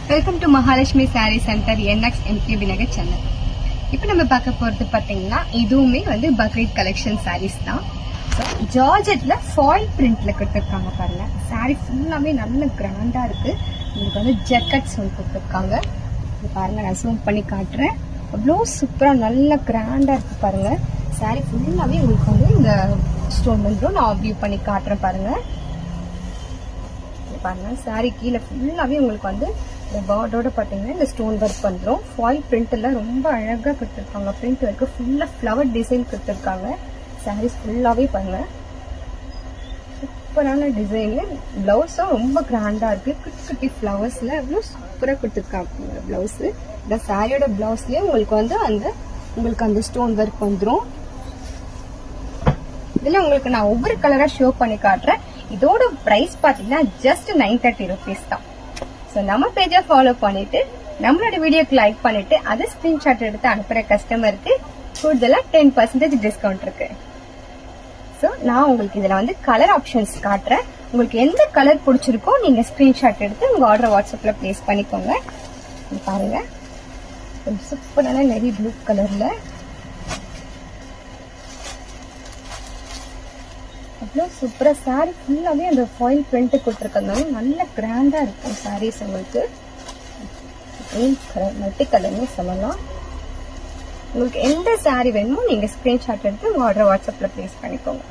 Welcome to Mahalakshmi sari centre NX MKB Nagar Chennai. இப்போ நம்ம பார்க்க போறது பாத்தீங்கன்னா இதுவுமே வந்து பக்ரீத் கலெக்ஷன் சாரீஸ் தான். ஜார்ஜெட்ல ஃபாயில் பிரிண்ட்ல கொடுத்துருக்காங்க பாருங்க. சாரி ஃபுல்லாமே நல்ல கிராண்டா இருக்கு. உங்களுக்கு வந்து ஜக்கெட்ஸ் வந்து கொடுத்துருக்காங்க. பாருங்க, நான் ஜூம் பண்ணி காட்டுறேன். அவ்வளோ சூப்பரா நல்ல கிராண்டா இருக்கு பாருங்க. சாரி ஃபுல்லாமே உங்களுக்கு வந்து இந்த ஸ்டோன் வந்துடும். நான் வியூ பண்ணி காட்டுறேன் பாருங்க. பாருங்க, சாரி கீழே ஃபுல்லாவே உங்களுக்கு வந்து இந்த பார்டரோட பாத்தீங்கன்னா இந்த ஸ்டோன் ஒர்க் வந்துடும். ஃபாயில் பிரிண்ட் எல்லாம் ரொம்ப அழகா கொடுத்துருக்காங்க. பிரிண்ட் ஒர்க்கு ஃபுல்லா ஃபிளவர் டிசைன் கொடுத்துருக்காங்க. சாரீஸ் ஃபுல்லாவே பாருங்க, சூப்பரான டிசைனு. பிளவுஸும் ரொம்ப கிராண்டா இருக்கு. குட்டி குட்டி ஃபிளவர்ஸ்ல அவ்வளோ சூப்பரா கொடுத்துருக்காங்க பிளவுஸ். இந்த சாரியோட பிளவுஸ்லயே உங்களுக்கு வந்து உங்களுக்கு அந்த ஸ்டோன் ஒர்க் வந்துடும். இதுல உங்களுக்கு நான் ஒவ்வொரு கலரா ஷோ பண்ணி காட்டுறேன். இதோட பிரைஸ் பாத்தீங்கன்னா ஜஸ்ட் 930 rupees தான். ஸோ நம்ம பேஜை ஃபாலோ பண்ணிட்டு நம்மளோட வீடியோக்கு லைக் பண்ணிட்டு அதை ஸ்கிரீன்ஷாட் எடுத்து அனுப்புற கஸ்டமருக்கு கூடுதலா 10% டிஸ்கவுண்ட் இருக்கு. ஸோ நான் உங்களுக்கு இதுல வந்து கலர் ஆப்ஷன்ஸ் காட்டுறேன். உங்களுக்கு எந்த கலர் பிடிச்சிருக்கோ நீங்க ஸ்கிரீன்ஷாட் எடுத்து உங்க ஆர்டர் வாட்ஸ்அப்ல பிளேஸ் பண்ணிக்கோங்க. பாருங்க, சூப்பரான நெவி ப்ளூ கலர்ல அவ்வளோ சூப்பரா சாரி ஃபுல்லாவே அந்த ஃபாயில் பிரிண்ட் கொடுத்துருக்கறதுனால நல்ல கிராண்டா இருக்கும் சாரீஸ். உங்களுக்கு கிரீன் கலர் மல்டி கலர்னு சொல்லலாம். உங்களுக்கு எந்த சாரி வேணுமோ நீங்க ஸ்கிரீன்ஷாட் எடுத்து உங்க ஆர்டர் வாட்ஸ்அப்ல பிளேஸ் பண்ணிக்கோங்க.